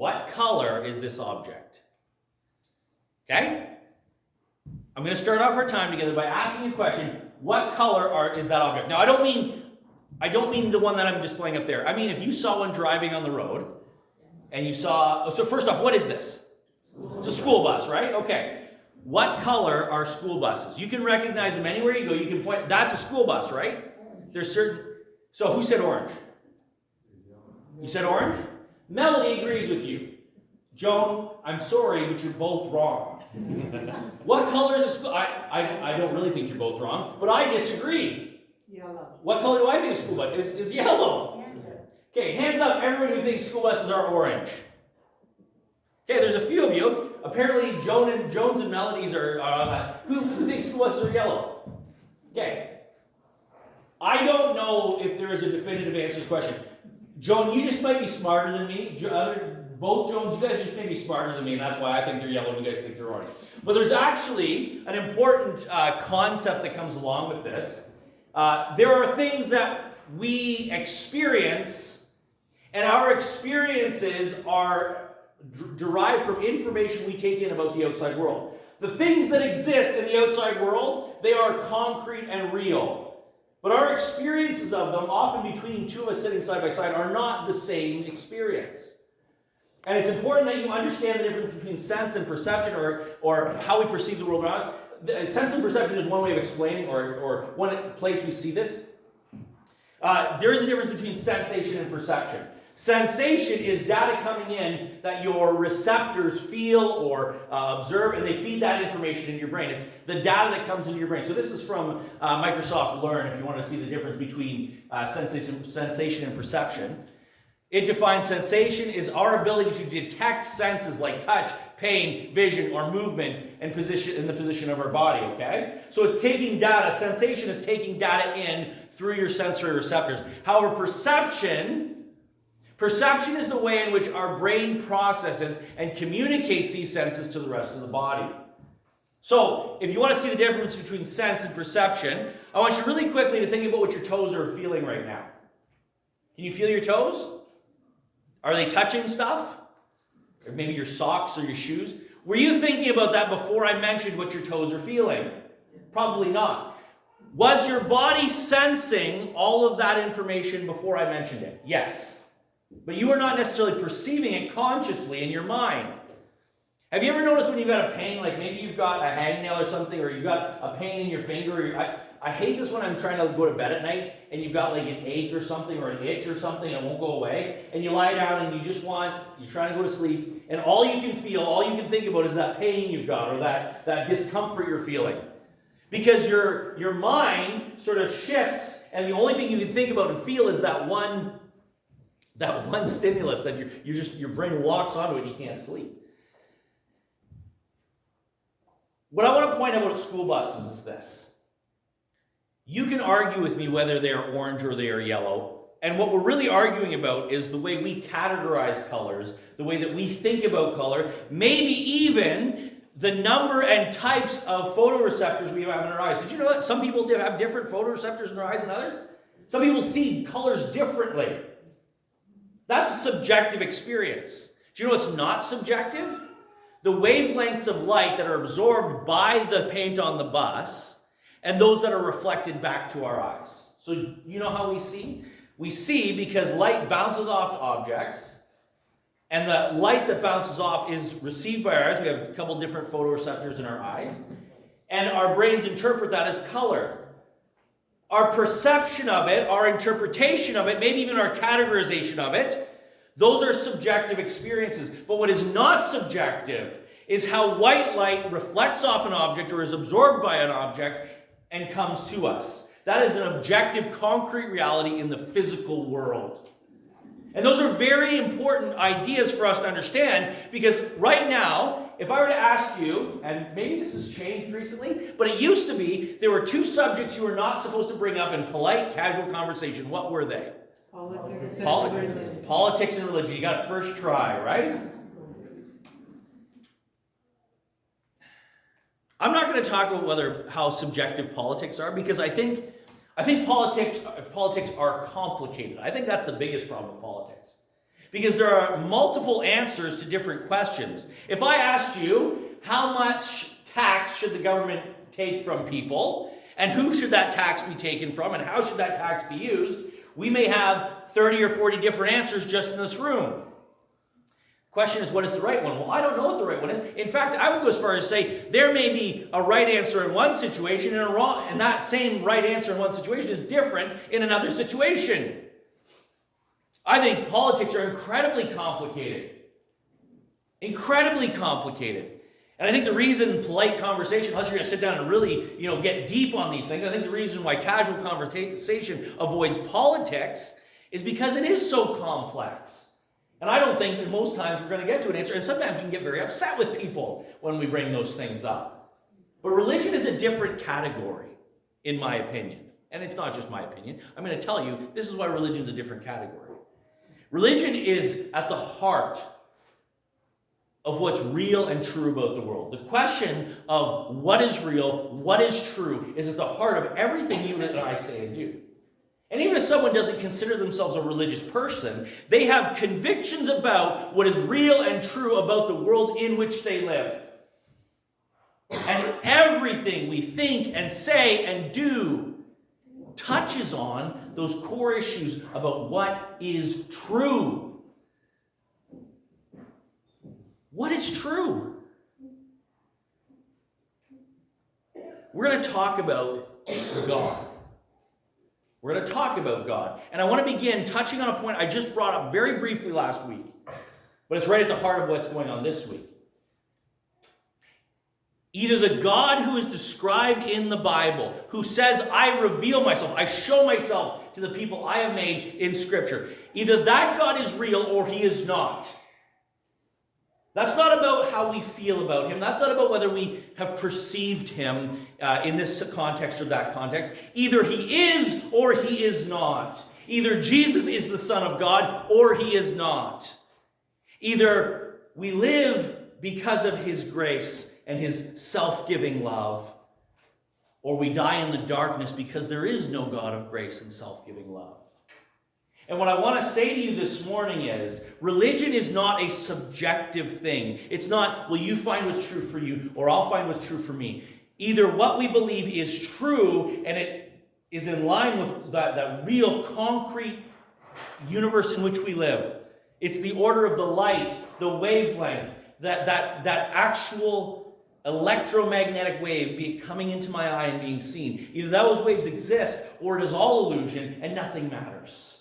what color is this object? Okay? I'm going to start off our time together by asking you a question. What color is that object? Now, I don't mean the one that I'm displaying up there. I mean, if you saw one driving on the road, and you saw, so first off, what is this? It's a school bus, right? Okay. What color are school buses? You can recognize them anywhere you go. You can point, that's a school bus, right? There's certain, so who said orange? You said orange? Melody agrees with you. Joan, I'm sorry, but you're both wrong. What color is a school? I don't really think you're both wrong, but I disagree. Yellow. What color do I think a school bus is yellow? Okay, hands up everyone who thinks school buses are orange. Okay, there's a few of you. Apparently Jones and Melodies are on that. Who thinks school buses are yellow? Okay. I don't know if there is a definitive answer to this question. Joan, you just might be smarter than me. Both Jones, you guys just may be smarter than me, and that's why I think they're yellow and you guys think they're orange. But there's actually an important concept that comes along with this. There are things that we experience, and our experiences are derived from information we take in about the outside world. The things that exist in the outside world, they are concrete and real. But our experiences of them, often between two of us sitting side by side, are not the same experience. And it's important that you understand the difference between sense and perception, or how we perceive the world around us. Sense and perception is one way of explaining, or one place we see this. There is a difference between sensation and perception. Sensation is data coming in that your receptors feel or observe, and they feed that information in your brain. It's the data that comes into your brain. So this is from Microsoft Learn, if you want to see the difference between sensation and perception. It defines sensation is our ability to detect senses like touch, pain, vision, or movement and position in the position of our body, okay? So it's taking data. Sensation is taking data in through your sensory receptors. However, perception is the way in which our brain processes and communicates these senses to the rest of the body. So, if you want to see the difference between sense and perception, I want you really quickly to think about what your toes are feeling right now. Can you feel your toes? Are they touching stuff? Or maybe your socks or your shoes? Were you thinking about that before I mentioned what your toes are feeling? Probably not. Was your body sensing all of that information before I mentioned it? Yes. But you are not necessarily perceiving it consciously in your mind. Have you ever noticed when you've got a pain, like maybe you've got a hangnail or something, or you've got a pain in your finger, or I hate this when I'm trying to go to bed at night, and you've got like an ache or something, or an itch or something, and it won't go away, and you lie down and you're trying to go to sleep, and all you can feel, all you can think about is that pain you've got, or that discomfort you're feeling. Because your mind sort of shifts, and the only thing you can think about and feel is that one stimulus that your brain locks onto it and you can't sleep. What I want to point out about school buses is this. You can argue with me whether they are orange or they are yellow. And what we're really arguing about is the way we categorize colors, the way that we think about color, maybe even the number and types of photoreceptors we have in our eyes. Did you know that some people have different photoreceptors in their eyes than others? Some people see colors differently. That's a subjective experience. Do you know what's not subjective? The wavelengths of light that are absorbed by the paint on the bus and those that are reflected back to our eyes. So you know how we see? We see because light bounces off objects, and the light that bounces off is received by our eyes. We have a couple different photoreceptors in our eyes, and our brains interpret that as color. Our perception of it, our interpretation of it, maybe even our categorization of it, those are subjective experiences. But what is not subjective is how white light reflects off an object or is absorbed by an object and comes to us. That is an objective, concrete reality in the physical world. And those are very important ideas for us to understand, because right now, if I were to ask you, and maybe this has changed recently, but it used to be, there were two subjects you were not supposed to bring up in polite, casual conversation. What were they? Politics and religion. You got it first try, right? I'm not going to talk about how subjective politics are, because I think politics are complicated. I think that's the biggest problem with politics. Because there are multiple answers to different questions. If I asked you, how much tax should the government take from people, and who should that tax be taken from, and how should that tax be used, we may have 30 or 40 different answers just in this room. Question is, what is the right one? Well, I don't know what the right one is. In fact, I would go as far as to say there may be a right answer in one situation and a wrong, and that same right answer in one situation is different in another situation. I think politics are incredibly complicated. Incredibly complicated. And I think the reason polite conversation, unless you're going to sit down and really, get deep on these things, I think the reason why casual conversation avoids politics is because it is so complex. And I don't think that most times we're going to get to an answer. And sometimes you can get very upset with people when we bring those things up. But religion is a different category, in my opinion. And it's not just my opinion. I'm going to tell you, this is why religion is a different category. Religion is at the heart of what's real and true about the world. The question of what is real, what is true, is at the heart of everything you and I say and do. And even if someone doesn't consider themselves a religious person, they have convictions about what is real and true about the world in which they live. And everything we think and say and do touches on those core issues about what is true. What is true? We're going to talk about God. We're going to talk about God. And I want to begin touching on a point I just brought up very briefly last week. But it's right at the heart of what's going on this week. Either the God who is described in the Bible, who says, I reveal myself, I show myself to the people I have made in Scripture. Either that God is real or he is not. That's not about how we feel about him. That's not about whether we have perceived him in this context or that context. Either he is or he is not. Either Jesus is the Son of God or he is not. Either we live because of his grace and his self-giving love, or we die in the darkness because there is no God of grace and self-giving love. And what I want to say to you this morning is, religion is not a subjective thing. It's not, well, you find what's true for you, or I'll find what's true for me. Either what we believe is true, and it is in line with that real concrete universe in which we live. It's the order of the light, the wavelength, that actual electromagnetic wave coming into my eye and being seen. Either those waves exist, or it is all illusion, and nothing matters.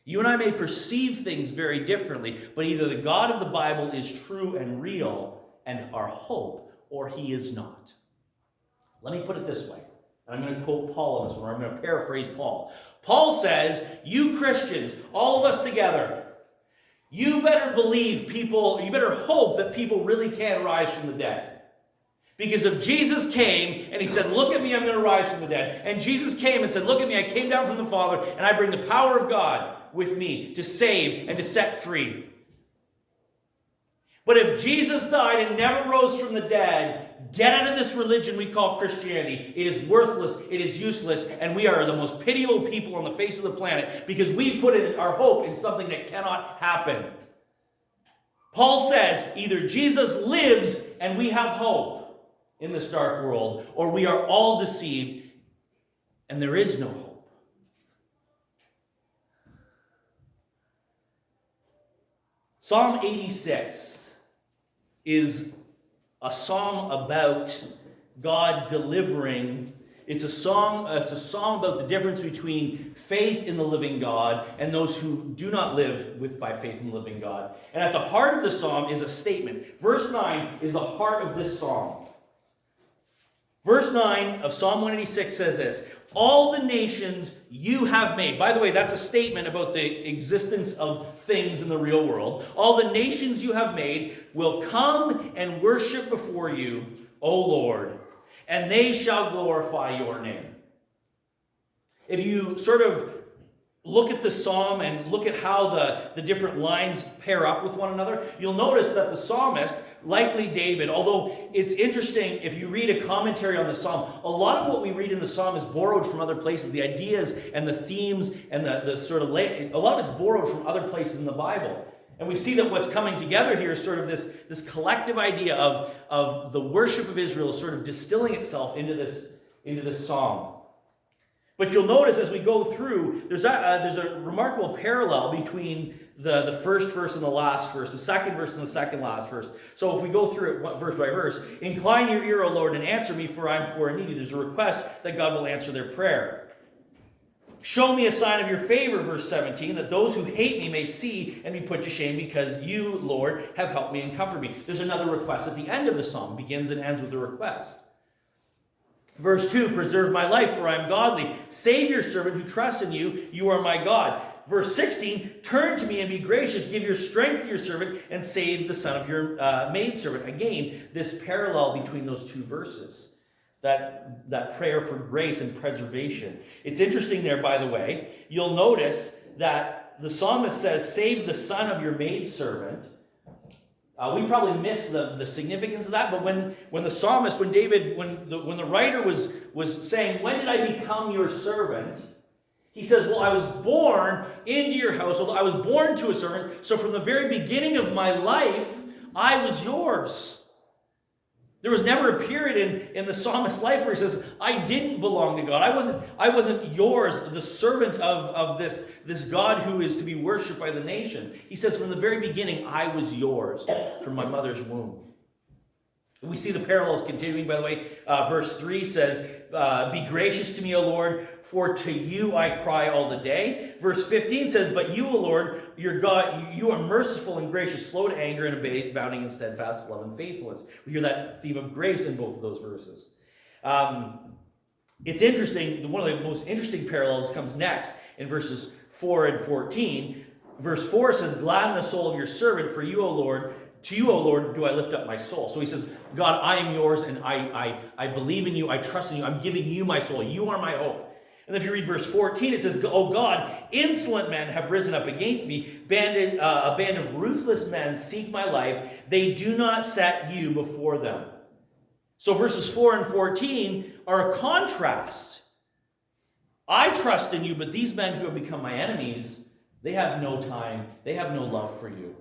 You and I may perceive things very differently, but either the God of the Bible is true and real and our hope, or he is not. Let me put it this way. I'm going to quote Paul on this one, or I'm going to paraphrase Paul. Paul says, you Christians, all of us together, you better believe people, you better hope that people really can rise from the dead. Because if Jesus came and he said, look at me, I'm going to rise from the dead. And Jesus came and said, look at me, I came down from the Father, and I bring the power of God with me to save and to set free. But if Jesus died and never rose from the dead, get out of this religion we call Christianity. It is worthless, it is useless, and we are the most pitiable people on the face of the planet because we've put our hope in something that cannot happen. Paul says either Jesus lives and we have hope in this dark world, or we are all deceived and there is no hope. Psalm 86 is a psalm about God delivering. It's a song about the difference between faith in the living God and those who do not live by faith in the living God. And at the heart of the psalm is a statement. Verse 9 is the heart of this psalm. Verse 9 of Psalm 186 says this, all the nations you have made. By the way, that's a statement about the existence of things in the real world. All the nations you have made will come and worship before you, O Lord, and they shall glorify your name. If you sort of look at the psalm and look at how the different lines pair up with one another, you'll notice that the psalmist likely David, although it's interesting, if you read a commentary on the psalm, a lot of what we read in the psalm is borrowed from other places. The ideas and the themes and the sort of, a lot of it's borrowed from other places in the Bible. And we see that what's coming together here is sort of this collective idea of the worship of Israel sort of distilling itself into this psalm. But you'll notice as we go through, there's a remarkable parallel between the first verse and the last verse, the second verse and the second last verse. So if we go through it verse by verse, incline your ear, O Lord, and answer me, for I am poor and needy. There's a request that God will answer their prayer. Show me a sign of your favor, verse 17, that those who hate me may see and be put to shame, because you, Lord, have helped me and comforted me. There's another request at the end of the psalm, begins and ends with a request. Verse 2, preserve my life, for I am godly. Save your servant who trusts in you. You are my God. Verse 16, turn to me and be gracious. Give your strength to your servant and save the son of your maidservant. Again, this parallel between those two verses. That prayer for grace and preservation. It's interesting there, by the way. You'll notice that the psalmist says, save the son of your maidservant. We probably miss the significance of that, but when the psalmist, when David, when the writer was saying, when did I become your servant? He says, well, I was born into your household. I was born to a servant. So from the very beginning of my life, I was yours. There was never a period in the psalmist's life where he says, I didn't belong to God. I wasn't yours, the servant of this God who is to be worshipped by the nation. He says, from the very beginning, I was yours from my mother's womb. We see the parallels continuing, by the way. Verse 3 says, be gracious to me, O Lord, for to you I cry all the day. Verse 15 says, but you, O Lord, your God, you are merciful and gracious, slow to anger and abounding in steadfast love and faithfulness. We hear that theme of grace in both of those verses. It's interesting, one of the most interesting parallels comes next in verses 4 and 14. Verse 4 says, gladden the soul of your servant, for you, O Lord, to you, O Lord, do I lift up my soul. So he says, God, I am yours, and I believe in you, I trust in you, I'm giving you my soul. You are my hope. And if you read verse 14, it says, O God, insolent men have risen up against me. A band of ruthless men seek my life. They do not set you before them. So verses 4 and 14 are a contrast. I trust in you, but these men who have become my enemies, they have no time. They have no love for you.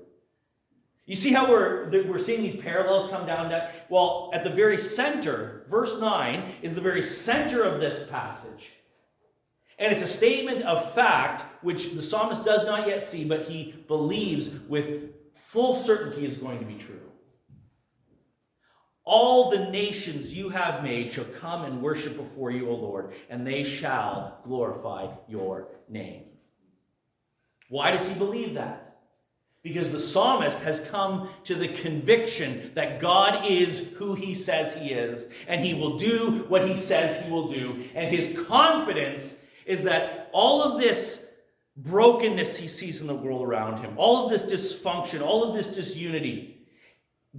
You see how we're seeing these parallels come down to, well, at the very center, verse 9 is the very center of this passage. And it's a statement of fact, which the psalmist does not yet see, but he believes with full certainty is going to be true. All the nations you have made shall come and worship before you, O Lord, and they shall glorify your name. Why does he believe that? Because the psalmist has come to the conviction that God is who he says he is, and he will do what he says he will do. And his confidence is that all of this brokenness he sees in the world around him, all of this dysfunction, all of this disunity,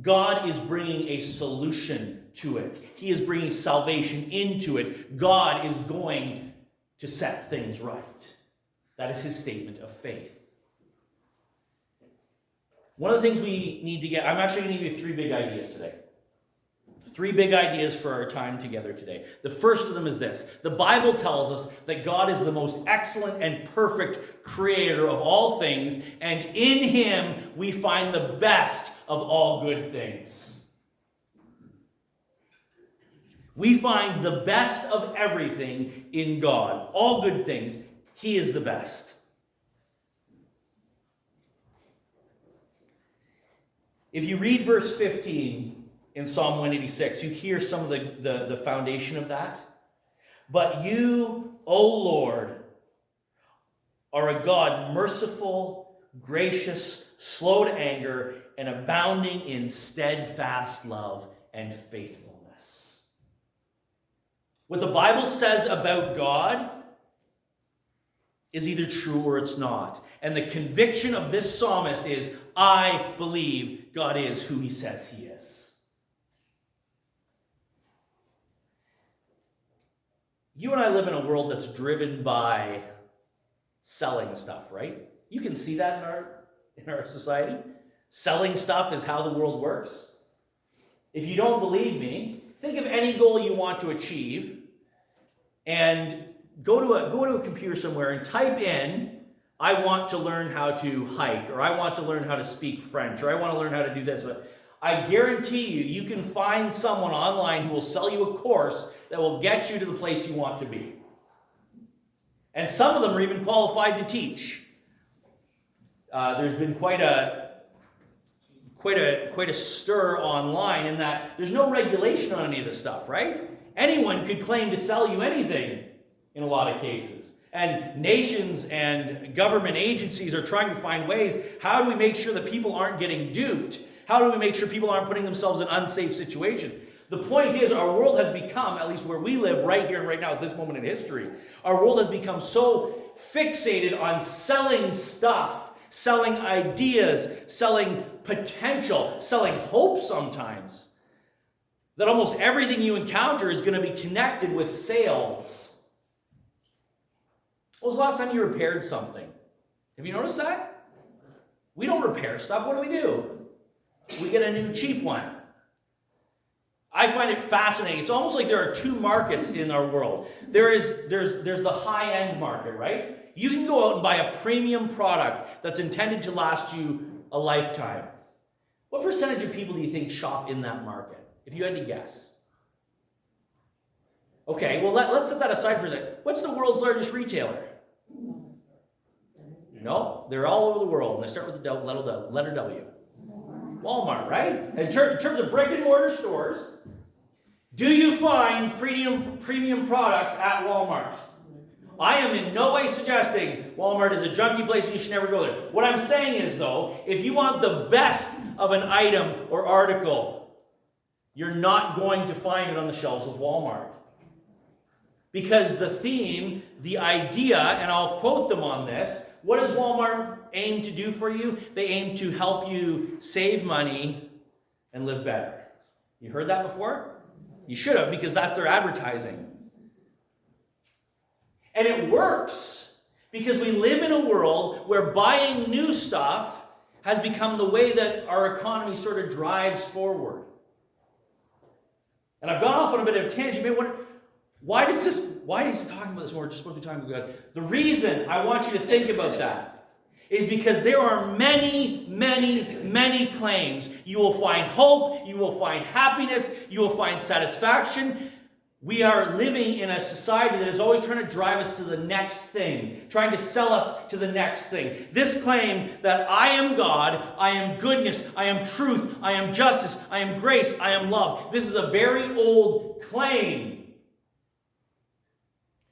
God is bringing a solution to it. He is bringing salvation into it. God is going to set things right. That is his statement of faith. One of the things we need to get, I'm actually going to give you 3 big ideas today. 3 big ideas for our time together today. The first of them is this. The Bible tells us that God is the most excellent and perfect creator of all things, and in him we find the best of all good things. We find the best of everything in God. All good things. He is the best. If you read verse 15 in Psalm 186, you hear some of the foundation of that. But you, O Lord, are a God merciful, gracious, slow to anger, and abounding in steadfast love and faithfulness. What the Bible says about God is either true or it's not. And the conviction of this psalmist is, I believe God is who he says he is. You and I live in a world that's driven by selling stuff, right? You can see that in our society. Selling stuff is how the world works. If you don't believe me, think of any goal you want to achieve and go to a computer somewhere and type in, I want to learn how to hike, or I want to learn how to speak French, or I want to learn how to do this. I guarantee you can find someone online who will sell you a course that will get you to the place you want to be. And some of them are even qualified to teach. There's been quite a stir online in that there's no regulation on any of this stuff, right? Anyone could claim to sell you anything in a lot of cases. And nations and government agencies are trying to find ways, how do we make sure that people aren't getting duped? How do we make sure people aren't putting themselves in unsafe situations? The point is, our world has become, at least where we live right here and right now at this moment in history, our world has become so fixated on selling stuff, selling ideas, selling potential, selling hope sometimes, that almost everything you encounter is going to be connected with sales. When was the last time you repaired something? Have you noticed that? We don't repair stuff. What do? We get a new cheap one. I find it fascinating. It's almost like there are two markets in our world. There's the high-end market, right? You can go out and buy a premium product that's intended to last you a lifetime. What percentage of people do you think shop in that market, if you had to guess? Okay, well, let's set that aside for a second. What's the world's largest retailer? No, they're all over the world, and they start with the letter W. Walmart, right? In terms of brick and mortar stores, do you find premium products at Walmart? I am in no way suggesting Walmart is a junky place and you should never go there. What I'm saying is, though, if you want the best of an item or article, you're not going to find it on the shelves of Walmart. Because the theme, the idea, and I'll quote them on this, what does Walmart aim to do for you? They aim to help you save money and live better. You heard that before? You should have, because that's their advertising. And it works, because we live in a world where buying new stuff has become the way that our economy sort of drives forward. And I've gone off on a bit of a tangent. You may wonder, why is he talking about this more? We're just supposed to be talking about God. The reason I want you to think about that is because there are many, many, many claims. You will find hope, you will find happiness, you will find satisfaction. We are living in a society that is always trying to drive us to the next thing, trying to sell us to the next thing. This claim that I am God, I am goodness, I am truth, I am justice, I am grace, I am love. This is a very old claim.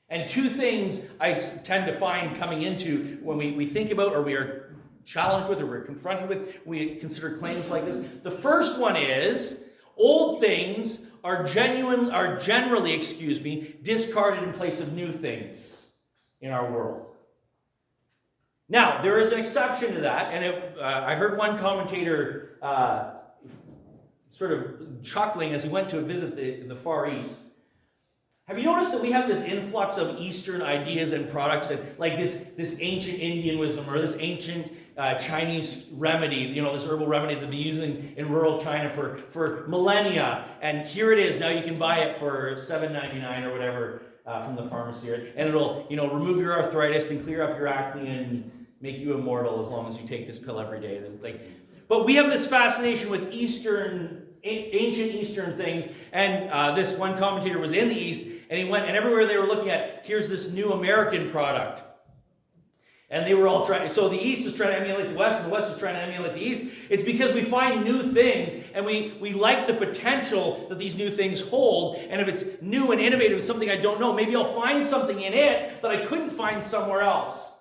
And two things I tend to find coming into when we think about, or we are challenged with, or we're confronted with, we consider claims like this. The first one is, old things are generally, discarded in place of new things in our world. Now, there is an exception to that, and I heard one commentator sort of chuckling as he went to visit the Far East. Have you noticed that we have this influx of Eastern ideas and products, and like this ancient Indian wisdom, or this ancient Chinese remedy, this herbal remedy that they've been using in rural China for millennia, and here it is. Now you can buy it for $7.99 or whatever from the pharmacy, and it'll remove your arthritis and clear up your acne and make you immortal as long as you take this pill every day. But we have this fascination with ancient Eastern things, and this one commentator was in the East, and he went, and everywhere they were looking at, here's this new American product. And they were all trying, so the East is trying to emulate the West, and the West is trying to emulate the East. It's because we find new things, and we like the potential that these new things hold, and if it's new and innovative, it's something I don't know, maybe I'll find something in it that I couldn't find somewhere else.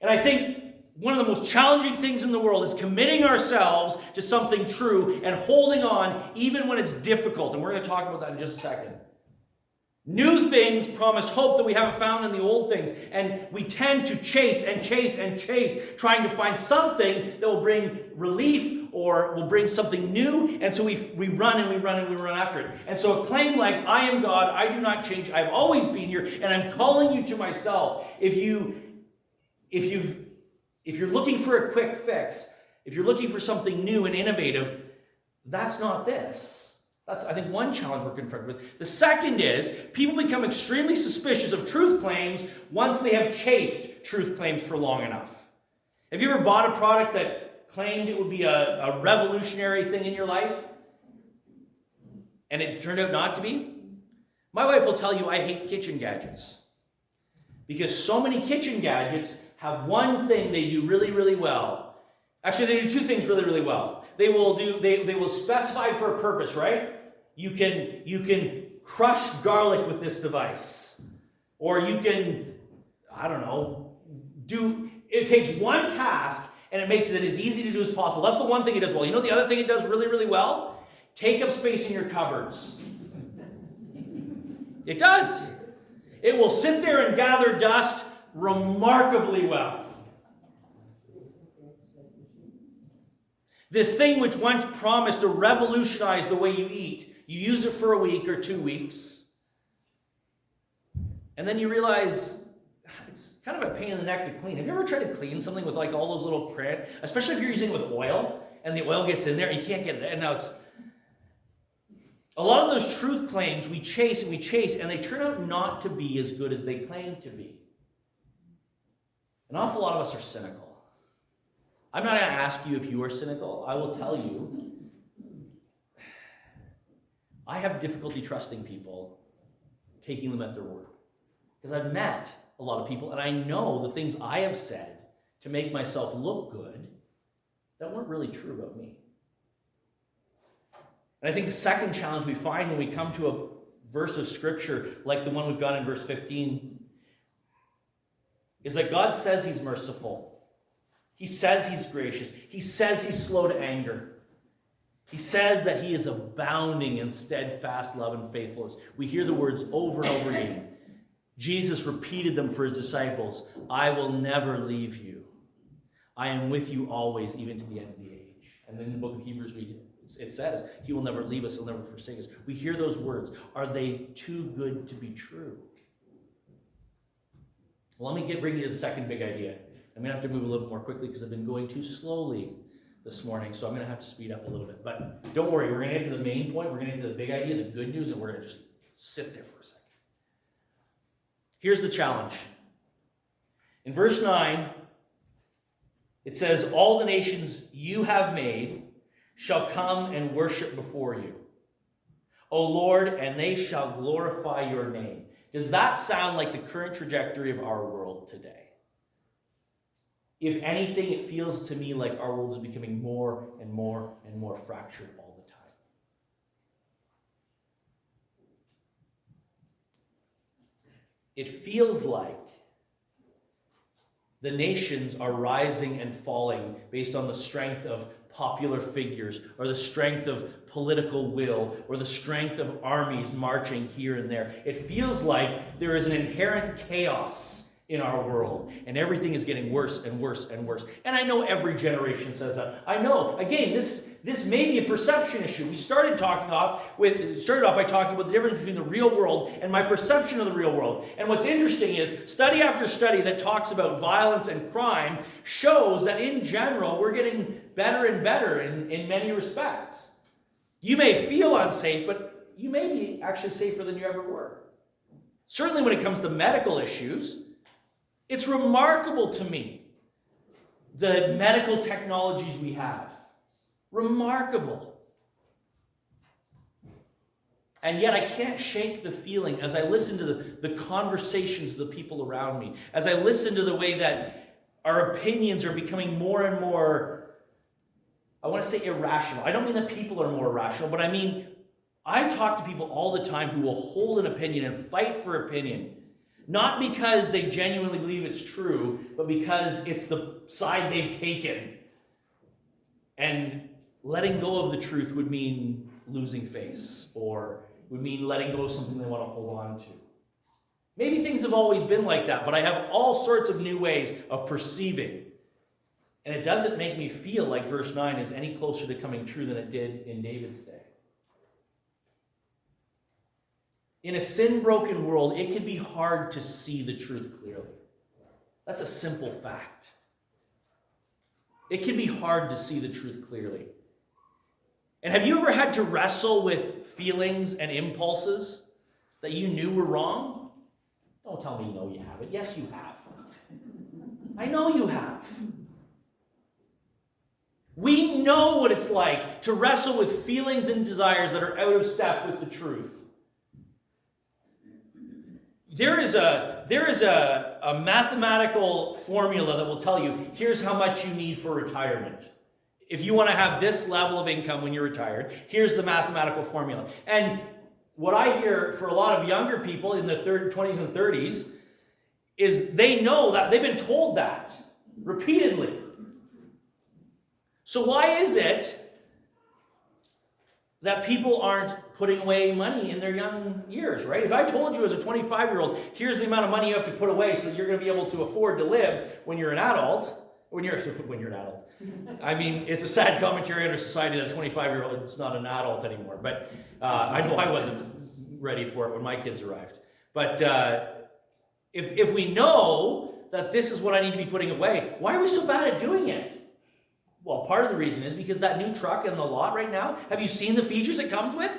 And I think one of the most challenging things in the world is committing ourselves to something true and holding on even when it's difficult. And we're going to talk about that in just a second. New things promise hope that we haven't found in the old things. And we tend to chase and chase and chase, trying to find something that will bring relief or will bring something new. And so we run and we run and we run after it. And so a claim like, I am God, I do not change, I've always been here, and I'm calling you to myself. If you're looking for a quick fix, if you're looking for something new and innovative, That's not this. That's, I think, one challenge we're confronted with. The second is people become extremely suspicious of truth claims once they have chased truth claims for long enough. Have you ever bought a product that claimed it would be a revolutionary thing in your life, and it turned out not to be? My wife will tell you I hate kitchen gadgets, because so many kitchen gadgets have one thing they do really, really well. Actually, they do two things really, really well. They will specify for a purpose, right? You can crush garlic with this device. Or you can, I don't know, it takes one task and it makes it as easy to do as possible. That's the one thing it does well. You know the other thing it does really, really well? Take up space in your cupboards. It does. It will sit there and gather dust remarkably well. This thing which once promised to revolutionize the way you eat, you use it for a week or 2 weeks, and then you realize it's kind of a pain in the neck to clean. Have you ever tried to clean something with like all those little especially if you're using it with oil, and the oil gets in there, and you can't get it, and now it's... A lot of those truth claims we chase, and they turn out not to be as good as they claim to be. An awful lot of us are cynical. I'm not going to ask you if you are cynical. I will tell you, I have difficulty trusting people, taking them at their word. Because I've met a lot of people, and I know the things I have said to make myself look good that weren't really true about me. And I think the second challenge we find when we come to a verse of Scripture like the one we've got in verse 15 is that God says he's merciful. He says he's gracious. He says he's slow to anger. He says that he is abounding in steadfast love and faithfulness. We hear the words over and over again. Jesus repeated them for his disciples. I will never leave you. I am with you always, even to the end of the age. And then in the book of Hebrews, it says, he will never leave us, he'll never forsake us. We hear those words. Are they too good to be true? Well, let me bring you to the second big idea. I'm going to have to move a little bit more quickly because I've been going too slowly this morning, so I'm going to have to speed up a little bit. But don't worry, we're going to get to the main point. We're going to get to the big idea, the good news, and we're going to just sit there for a second. Here's the challenge. In verse 9, it says, all the nations you have made shall come and worship before you, O Lord, and they shall glorify your name. Does that sound like the current trajectory of our world today? If anything, it feels to me like our world is becoming more and more and more fractured all the time. It feels like the nations are rising and falling based on the strength of popular figures, or the strength of political will, or the strength of armies marching here and there. It feels like there is an inherent chaos in our world, and everything is getting worse and worse and worse. And I know every generation says that. I know, again, this may be a perception issue. We started off by talking about the difference between the real world and my perception of the real world. And what's interesting is study after study that talks about violence and crime shows that in general we're getting better and better in many respects. You may feel unsafe, but you may be actually safer than you ever were. Certainly when it comes to medical issues, it's remarkable to me, the medical technologies we have. Remarkable. And yet I can't shake the feeling as I listen to the conversations of the people around me, as I listen to the way that our opinions are becoming more and more, I want to say irrational. I don't mean that people are more irrational, but I mean, I talk to people all the time who will hold an opinion and fight for opinion. Not because they genuinely believe it's true, but because it's the side they've taken. And letting go of the truth would mean losing face, or would mean letting go of something they want to hold on to. Maybe things have always been like that, but I have all sorts of new ways of perceiving. And it doesn't make me feel like verse 9 is any closer to coming true than it did in David's day. In a sin-broken world, it can be hard to see the truth clearly. That's a simple fact. It can be hard to see the truth clearly. And have you ever had to wrestle with feelings and impulses that you knew were wrong? Don't tell me no, you haven't. Yes, you have. I know you have. We know what it's like to wrestle with feelings and desires that are out of step with the truth. There is a mathematical formula that will tell you, here's how much you need for retirement. If you want to have this level of income when you're retired, here's the mathematical formula. And what I hear for a lot of younger people in the 20s and 30s is they know that, they've been told that repeatedly. So why is it that people aren't putting away money in their young years, right? If I told you as a 25-year-old, here's the amount of money you have to put away so that you're going to be able to afford to live when you're an adult, when you're an adult. I mean, it's a sad commentary on our society that a 25-year-old is not an adult anymore. But I know I wasn't ready for it when my kids arrived. But if we know that this is what I need to be putting away, why are we so bad at doing it? Well, part of the reason is because that new truck in the lot right now, have you seen the features it comes with?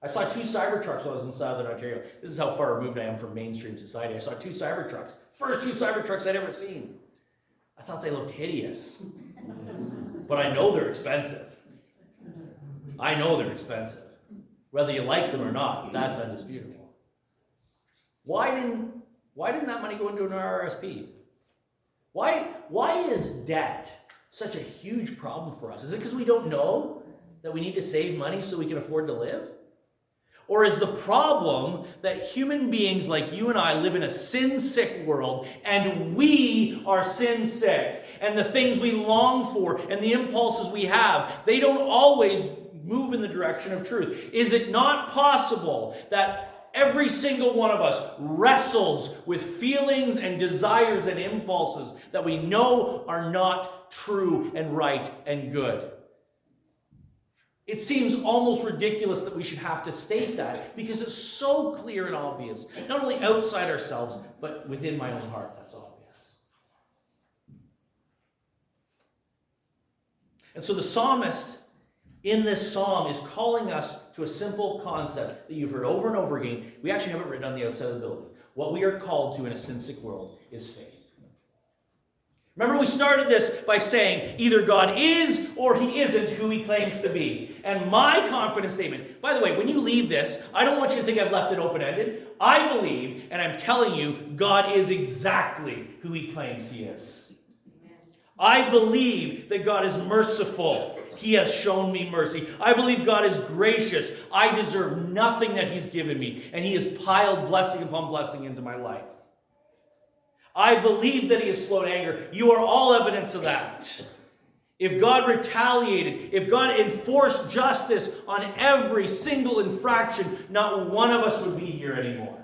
I saw 2 Cybertrucks when I was in Southern Ontario. This is how far removed I am from mainstream society. I saw 2 Cybertrucks. First 2 Cybertrucks I'd ever seen. I thought they looked hideous. But I know they're expensive. I know they're expensive. Whether you like them or not, that's undisputable. Why didn't that money go into an RRSP? Why is debt such a huge problem for us? Is it because we don't know that we need to save money so we can afford to live? Or is the problem that human beings like you and I live in a sin-sick world, and we are sin-sick, and the things we long for and the impulses we have, they don't always move in the direction of truth? Is it not possible that every single one of us wrestles with feelings and desires and impulses that we know are not true and right and good? It seems almost ridiculous that we should have to state that because it's so clear and obvious, not only outside ourselves, but within my own heart, that's obvious. And so the psalmist in this psalm is calling us to a simple concept that you've heard over and over again. We actually have it written on the outside of the building. What we are called to in a sin-sick world is faith. Remember, we started this by saying either God is or he isn't who he claims to be. And my confidence statement, by the way, when you leave this, I don't want you to think I've left it open-ended. I believe, and I'm telling you, God is exactly who he claims he is. I believe that God is merciful. He has shown me mercy. I believe God is gracious. I deserve nothing that he's given me, and he has piled blessing upon blessing into my life. I believe that he is slow to anger. You are all evidence of that. If God retaliated, if God enforced justice on every single infraction, not one of us would be here anymore.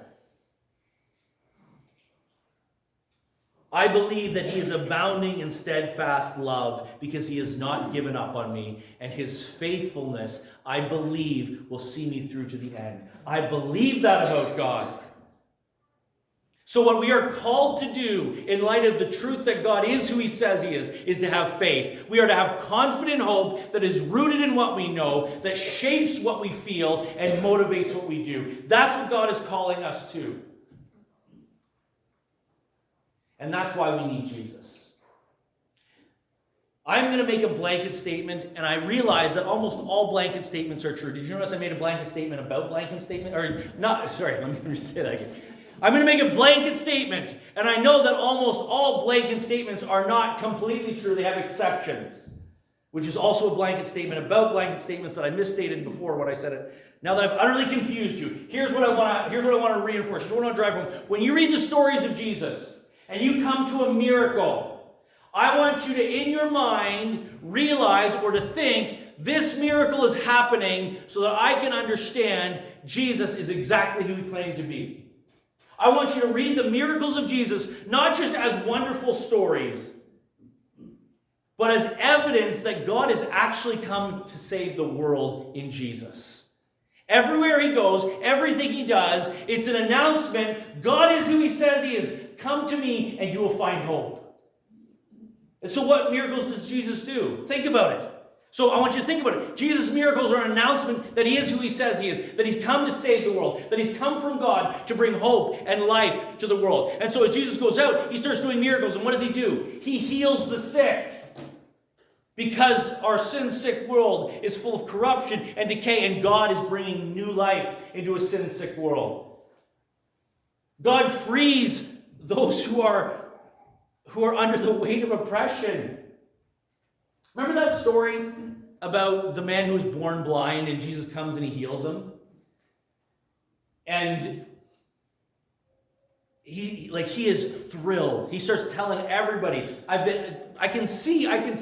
I believe that he is abounding in steadfast love because he has not given up on me, and his faithfulness, I believe, will see me through to the end. I believe that about God. So what we are called to do in light of the truth that God is who he says he is to have faith. We are to have confident hope that is rooted in what we know, that shapes what we feel and motivates what we do. That's what God is calling us to. And that's why we need Jesus. I'm going to make a blanket statement, and I realize that almost all blanket statements are true. Did you notice I made a blanket statement about blanket statement? Or not, sorry, let me say that again. I'm going to make a blanket statement, and I know that almost all blanket statements are not completely true. They have exceptions, which is also a blanket statement about blanket statements that I misstated before when I said it. Now that I've utterly confused you, here's what I want to reinforce. Here's what I want to drive home. When you read the stories of Jesus, and you come to a miracle, I want you to, in your mind, realize or to think, this miracle is happening so that I can understand Jesus is exactly who he claimed to be. I want you to read the miracles of Jesus, not just as wonderful stories, but as evidence that God has actually come to save the world in Jesus. Everywhere he goes, everything he does, it's an announcement. God is who he says he is. Come to me and you will find hope. And so what miracles does Jesus do? Think about it. So I want you to think about it. Jesus' miracles are an announcement that he is who he says he is, that he's come to save the world, that he's come from God to bring hope and life to the world. And so as Jesus goes out, he starts doing miracles. And what does he do? He heals the sick. Because our sin-sick world is full of corruption and decay, and God is bringing new life into a sin-sick world. God frees those who are under the weight of oppression. Remember that story about the man who was born blind and Jesus comes and he heals him? And he is thrilled. He starts telling everybody, I can see. And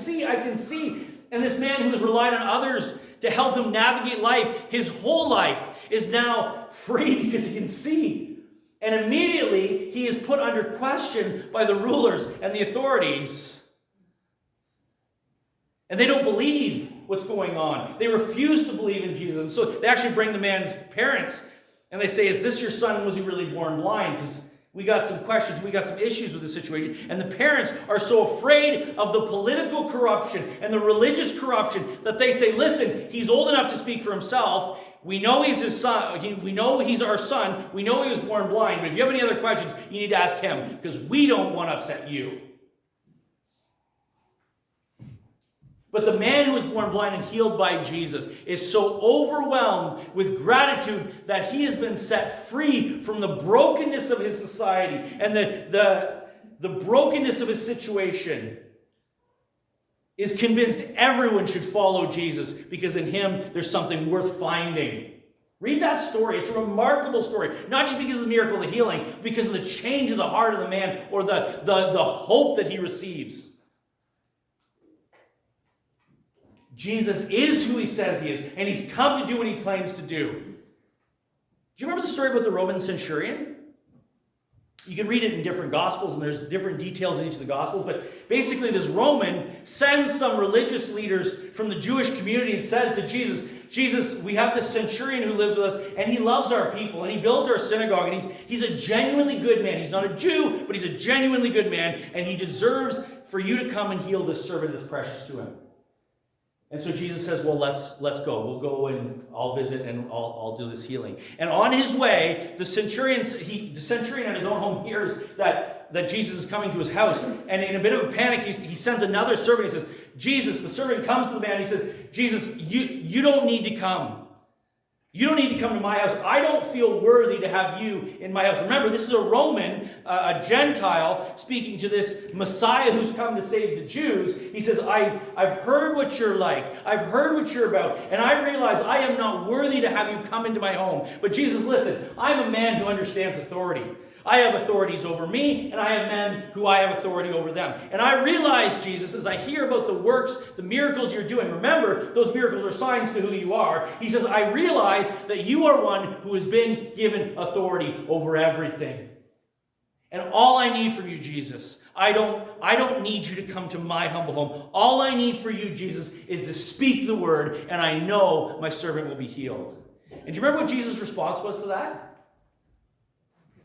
this man who has relied on others to help him navigate life, his whole life is now free because he can see. And immediately he is put under question by the rulers and the authorities. And they don't believe what's going on. They refuse to believe in Jesus. And so they actually bring the man's parents and they say, is this your son? Was he really born blind? Because we got some questions, we got some issues with the situation. And the parents are so afraid of the political corruption and the religious corruption that they say, listen, he's old enough to speak for himself. We know he's his son. We know he's our son. We know he was born blind. But if you have any other questions, you need to ask him because we don't want to upset you. But the man who was born blind and healed by Jesus is so overwhelmed with gratitude that he has been set free from the brokenness of his society and the brokenness of his situation. Is convinced everyone should follow Jesus because in him there's something worth finding. Read that story. It's a remarkable story. Not just because of the miracle of the healing, but because of the change of the heart of the man or the hope that he receives. Jesus is who he says he is, and he's come to do what he claims to do. Do you remember the story about the Roman centurion? You can read it in different Gospels, and there's different details in each of the Gospels, but basically this Roman sends some religious leaders from the Jewish community and says to Jesus, Jesus, we have this centurion who lives with us, and he loves our people, and he built our synagogue, and he's a genuinely good man. He's not a Jew, but he's a genuinely good man, and he deserves for you to come and heal this servant that's precious to him. And so Jesus says, well, let's go. We'll go and I'll visit and I'll do this healing. And on his way, the centurion at his own home hears that Jesus is coming to his house. And in a bit of a panic, he sends another servant. He says, Jesus, the servant comes to the man. He says, Jesus, you don't need to come. You don't need to come to my house. I don't feel worthy to have you in my house. Remember, this is a Roman, a Gentile, speaking to this Messiah who's come to save the Jews. He says, I've heard what you're like. I've heard what you're about. And I realize I am not worthy to have you come into my home. But Jesus, listen, I'm a man who understands authority. I have authorities over me, and I have men who I have authority over them. And I realize, Jesus, as I hear about the works, the miracles you're doing, remember, those miracles are signs to who you are. He says, I realize that you are one who has been given authority over everything. And all I need from you, Jesus, I don't need you to come to my humble home. All I need for you, Jesus, is to speak the word, and I know my servant will be healed. And do you remember what Jesus' response was to that?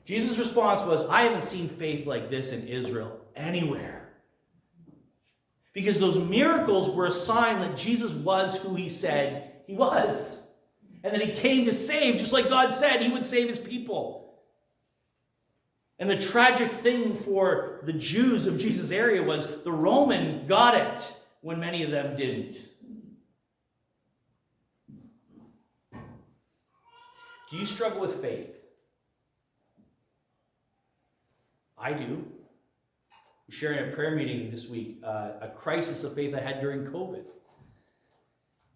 Jesus' response was, I haven't seen faith like this in Israel anywhere. Because those miracles were a sign that Jesus was who he said he was. And that he came to save, just like God said he would save his people. And the tragic thing for the Jews of Jesus' area was the Roman got it when many of them didn't. Do you struggle with faith? I do. I'm sharing a prayer meeting this week, a crisis of faith I had during COVID.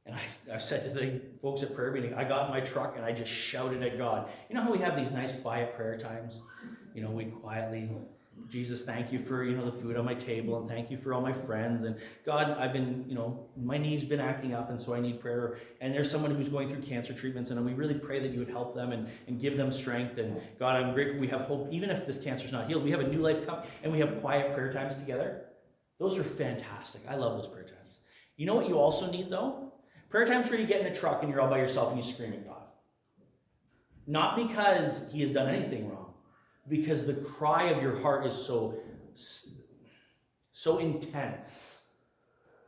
And I said to the folks at prayer meeting, I got in my truck and I just shouted at God. You know how we have these nice quiet prayer times? You know, we quietly, Jesus, thank you for, the food on my table, and thank you for all my friends. And God, I've been, my knee's been acting up, and so I need prayer. And there's someone who's going through cancer treatments, and we really pray that you would help them and give them strength. And God, I'm grateful we have hope. Even if this cancer's not healed, we have a new life coming, and we have quiet prayer times together. Those are fantastic. I love those prayer times. You know what you also need, though? Prayer times where you get in a truck and you're all by yourself and you scream at God. Not because he has done anything wrong, because the cry of your heart is so intense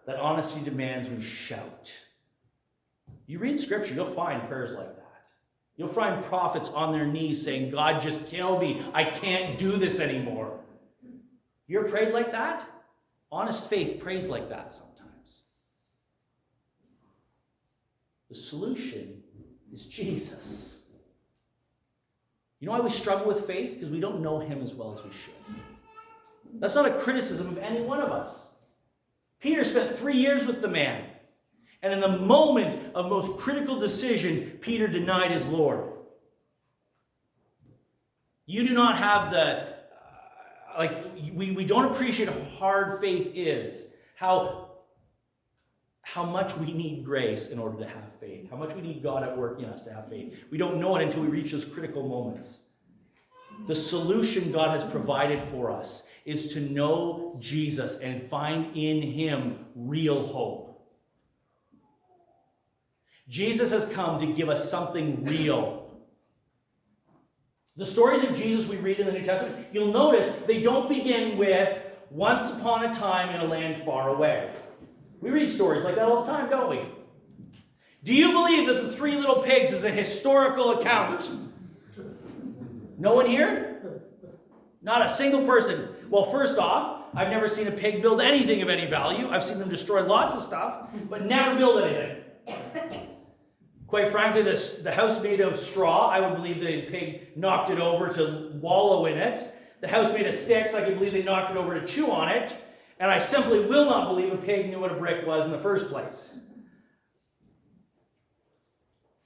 that honesty demands we shout. You read Scripture, you'll find prayers like that. You'll find prophets on their knees saying, God, just kill me. I can't do this anymore. You ever prayed like that? Honest faith prays like that sometimes. The solution is Jesus. You know why we struggle with faith? Because we don't know him as well as we should. That's not a criticism of any one of us. Peter spent 3 years with the man. And in the moment of most critical decision, Peter denied his Lord. You do not have the, we don't appreciate how hard faith is. How much we need grace in order to have faith. How much we need God at work in us to have faith. We don't know it until we reach those critical moments. The solution God has provided for us is to know Jesus and find in him real hope. Jesus has come to give us something real. The stories of Jesus we read in the New Testament, you'll notice they don't begin with once upon a time in a land far away. We read stories like that all the time, don't we? Do you believe that the 3 little pigs is a historical account? No one here? Not a single person. Well, first off, I've never seen a pig build anything of any value. I've seen them destroy lots of stuff, but never build anything. Quite frankly, the house made of straw, I would believe the pig knocked it over to wallow in it. The house made of sticks, I can believe they knocked it over to chew on it. And I simply will not believe a pig knew what a brick was in the first place.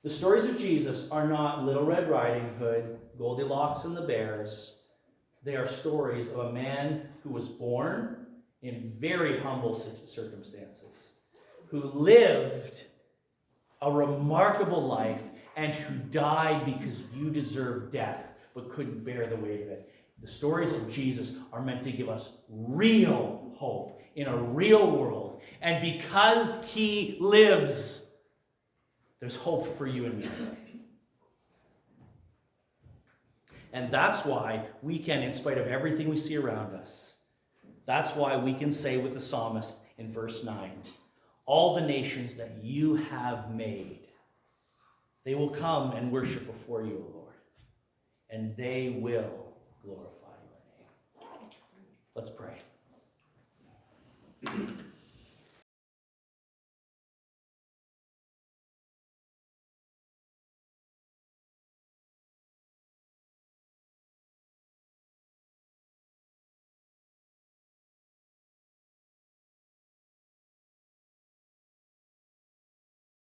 The stories of Jesus are not Little Red Riding Hood, Goldilocks and the Bears. They are stories of a man who was born in very humble circumstances, who lived a remarkable life, and who died because you deserved death but couldn't bear the weight of it. The stories of Jesus are meant to give us real hope in a real world. And because he lives, there's hope for you and me. And that's why we can, in spite of everything we see around us, that's why we can say with the psalmist in verse 9, all the nations that you have made, they will come and worship before you, O Lord, and they will glorify your name. Let's pray.